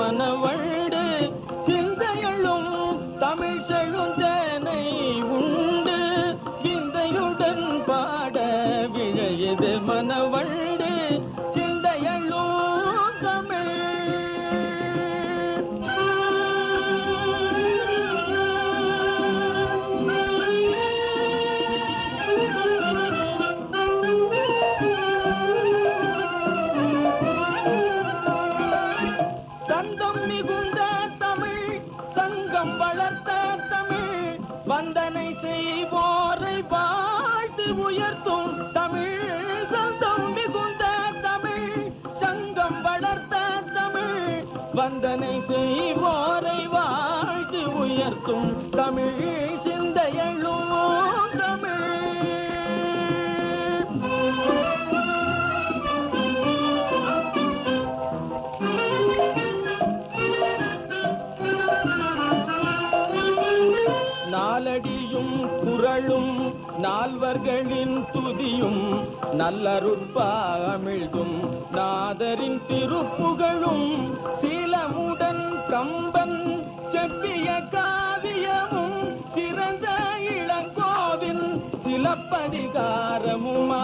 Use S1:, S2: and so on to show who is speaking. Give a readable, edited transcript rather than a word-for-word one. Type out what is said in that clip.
S1: மனவண்டு சிந்தையளும் தமிழ் செழும் தேனை உண்டு விந்தையுடன் பாட விழையது மனவண்டு சிந்தையளும் தமிழ். சந்தம் மிகுந்த தமிழ் சங்கம் வளர்த்த தமிழ் வந்தனை செய்வோரை வாழ்த்து உயர்த்தும் தமிழ். சந்தம் மிகுந்த தமிழ் சங்கம் வளர்த்த தமிழ் வந்தனை செய்வோரை வாழ்த்து உயர்த்தும் தமிழ் சிந்தையளும் தமிழ். நாலடியும் குறளும் நால்வர்களின் துதியும் நல்லருட்பாமிழ்தும் நாதரின் திருப்புகழும் சீலமுடன் கம்பன் செப்பிய காவியமும் சிறந்த இளங்கோவின் சிலப்பதிகாரமுமா